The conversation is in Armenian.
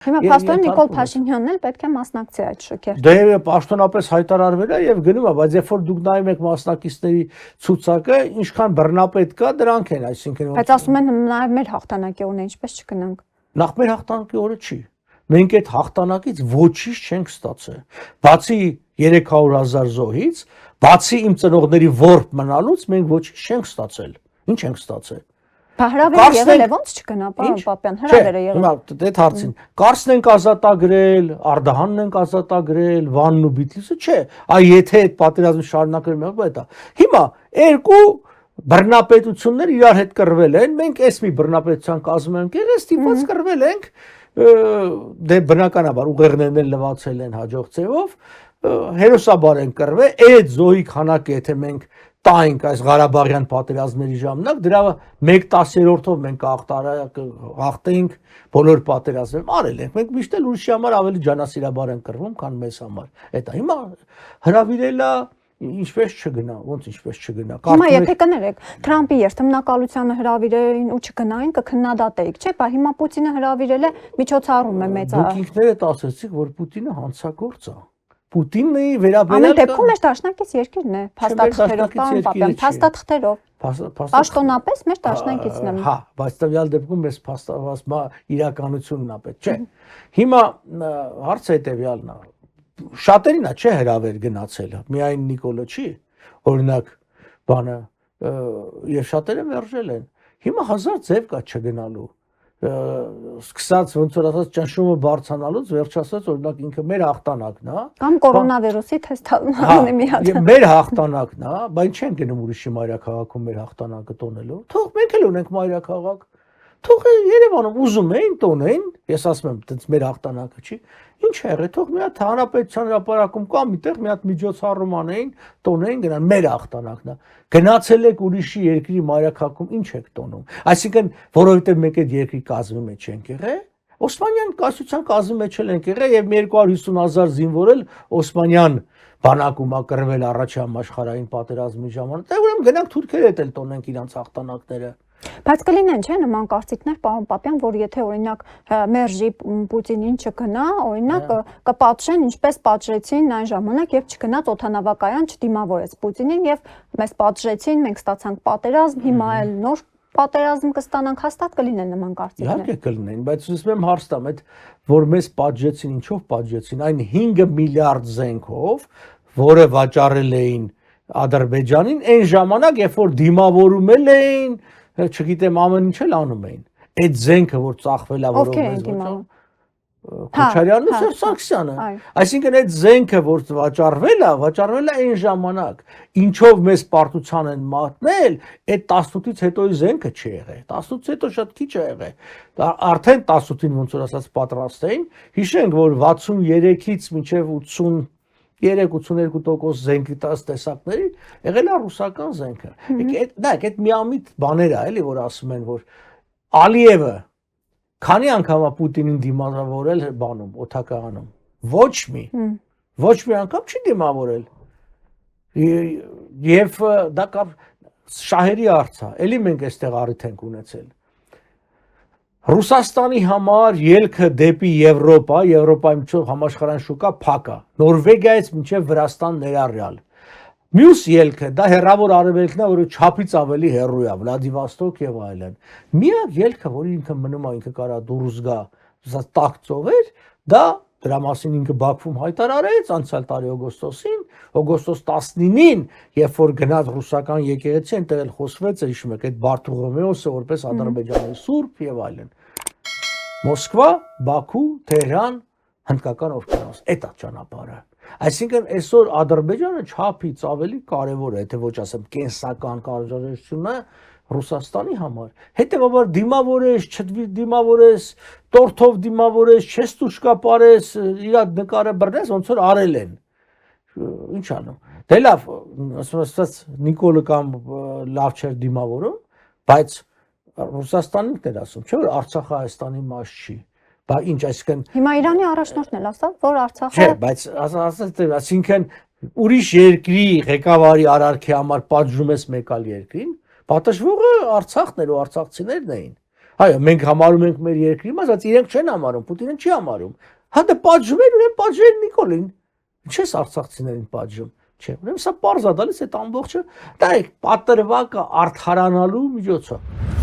Հիմա Պաշտոն Նիկոլ Փաշինյանն էլ պետք է մասնակցի այդ շքերթին։ Դե պաշտոնապես հայտարարվել է եւ գնում է, բայց երբ որ դուք նայում եք մասնակիցների ցուցակը, ինչքան բռնապետ կա, դրանք են, այսինքն Բայց ասում են նաեւ մեր հաղթանակի օրն է, ինչպես չգնանք։ Նախ մեր հաղթանակի օրը չի։ Մենք այդ հաղթանակից ոչինչ չենք ստացել։ Բացի 300,000 զոհից, բացի իմ ծնողների ворբ մնալուց, մենք ոչինչ չենք ստացել։ Ինչ ենք ստացել։ Հրավերը եղել է ոնց չգնա, պարոն Պապյան, հրավերը եղել։ Հիմա դե հարցին, Կարսն ենք ազատագրել, Արդահանն ենք ազատագրել, Վանն ու Բիթլիսը, չէ, այ եթե այդ պատերազմը շարունակել մեղմ է դա։ Հիմա երկու բռնապետություններ իրար հետ կռվել են, մենք էս մի բռնապետության կազմում ենք, եղել ստիպված կռվել ենք, դե բնականաբար ուղեղներն էլ լվացել են հաջող ձևով, հերոսաբար են կռվել, այդ զոհի քանակը եթե մենք տայինք այս Ղարաբաղյան պատերազմների ժամանակ, դրա 1/10-ով մենք հաղթեինք բոլոր պատերազմներում, արել ենք, մենք միշտ էլ ուրիշի համար ավելի ջանասիրաբար ենք կռվում, քան մեզ համար։ Դա հիմա հրավիրելա ինչպես չգնա, ոնց ինչպես չգնա։ Հիմա եթե կներեք, Թրամփի երթմնակալությանը հրավիրեին ու չգնային, կքննադատեիք, չէ՞, բա հիմա Պուտինը հրավիրել է, միջոցառում է մեծ։ Դուք ինքներդ ասացիք, որ Պուտինը հանցագործ է։ Պուտինի վերաբերյալ ամեն դեպքում մեր դաշնակից երկիրն է, փաստաթղթերով, պարոն Պապյան, փաստաթղթերով։ Պաշտոնապես մեր դաշնակիցն է։ Հա, բայց տվյալ դեպքում մեզ փաստավազմա իրականությունն է պետք, չէ։ Հիմա հարցը հետևյալն է։ Շատերին է չէ հրավեր գնացել, միայն Նիկոլը չի, օրինակ բանը, եւ շատերը մերժել են։ Հիմա 1000 ձև կա չգնալու։ Սկսած ոնց որ ասած ճնշումը բարձրանալուց վերջացած օրինակ ինքը մեր հաղթանակն է կամ կորոնավիրուսի թեստավորումն միած մեր հաղթանակն է բայց չեն գնում ուրիշի մայրաքաղաքում մեր հաղթանակը տոնելու թող մենք էլ ունենք մայրաքաղաք թող Երևանում ուզում էին տոնեն ես ասում եմ այդպես մեր հաղթանակը չի ինչ է եղել թող մի հատ հանրապետության հրապարակում կամ միտեղ մի հատ միջոցառում անեին տոնեն գնան մեր հաղթանակն է գնացել եք ուրիշի երկրի մայրաքաղաքում ինչ եք տոնում այսինքն որովհետև մեկ այդ երկրի կազմի մեջ ենք եղել Օսմանյան կայսրության կազմի մեջ ենք եղել եւ 250,000 զինվոր էլ Օսմանյան բանակում ակրվել առաջի համաշխարհային պատերազմի ժամանակ դե ուրեմն գնանք թուրքերը հետ էլ տոնենք իրանց հաղթանակները Բայց կլինեն չէ նման կարծիքներ պարոն Պապյան, որ եթե օրինակ մերժի Պուտինին չգնա, օրինակ կպատժեն ինչպես պատժեցին այն ժամանակ, երբ չգնաց օդանավակայան չդիմավորեց Պուտինին եւ մեզ պատժեցին, մենք ստացանք պատերազմ, հիմա էլ նոր պատերազմ կստանանք, հաստատ կլինեն նման կարծիքներ։ Իհարկե կլինեն, բայց ուզում եմ հարց տամ, այդ որ մեզ պատժեցին, ինչով պատժեցին, այն 5 միլիարդ զենքով, որը վաճառել էին Ադրբեջանին, այն ժամանակ, երբ որ դիմավորում էին չգիտեմ ամեն ինչ էլ անում էին այդ զենքը որ ծախվել է որով մեզ ոչով Քոչարյանն ու Սարգսյանը այսինքն այդ զենքը որ վաճառվել է այն ժամանակ ինչով մեզ պարտության են մատնել այդ 18-ից հետոյի զենքը չի եղել 18-ից հետո շատ քիչ է եղել արդեն 18-ին ոնց որ ասած պատրաստ էին հիշենք որ 63-ից մինչև 83-82% զենքի տեսակների եղել է ռուսական զենքը։ Այդ միամիտ բաներ է, էլի որ ասում են որ Ալիևը քանի անգամ է Պուտինին դիմավորել բանում, օդակայանում։ Ոչ մի անգամ չի դիմավորել։ Եվ դա շահերի հարց է, էլի մենք այստեղ առիթ ենք ունեցել։ Ռուսաստանի համար ելքը դեպի Եվրոպա, Եվրոպայի միջով համաշխարհային շուկա փակ է։ Նորվեգիայից մինչև Վրաստան ներառյալ։ Մյուս ելքը դա հեռավոր արևելքն է, որը չափից ավելի հեռու է, Վլադիվոստոկ եւ այլն։ Միակ ելքը, որ ինքը մնում է, ինքը կարա դուրս գա, տաք ծովեր, դա դրա մասին ինքը Բաքվում հայտարարեց անցյալ տարի օգոստոսին, օգոստոս 19-ին, երբ որ գնաց ռուսական եկեղեցի, այնտեղ էլ խոսվեց, հիշում եք, այդ Բարտուղոմեոսը որպես Ադրբեջանի սուրբ եւ այլն։ Մոսկվա, Բաքու, Թեհրան, Հնդկական օվկիանոս, այդ է ճանապարհը։ Այսինքն այսօր Ադրբեջանը չափից ավելի կարևոր է, եթե ոչ ասեմ կենսական կարևորությունը Ռուսաստանի համար։ Հետևաբար դիմավորես, չդիմավորես, տորթով դիմավորես, չես տուշկա պարես, իր նկարը բռնես, ոնց որ արել են։ Ինչ անում։ Դե լավ, ասած Նիկոլը կամ լավ չէր դիմավորում, բայց Ռուսաստանին դեր ասում, չէ՞ որ Արցախը Հայաստանի մաս չի։ Բա ինչ, այսինքն Հիմա Իրանի առաջնորդն էլ ասավ, որ Արցախը Չէ, բայց ասինքն ուրիշ երկրի ղեկավարի արարքի համար պատժում ես մեկ այլ երկրին, պատժվողը Արցախն էր ու արցախցիներն էին։ Այո, մենք համարում ենք մեր երկրի մաս, իրենք չեն համարում, Պուտինը չի համարում։ Հա դա պատժում էր, ուրեմն պատժել Նիկոլին։ Ինչ է արցախցիներին պատժում։ Չէ, ուրեմն սա պարզ է դալիս այդ ամբողջը, դա է պատրվակը արդարանալու միջոցով։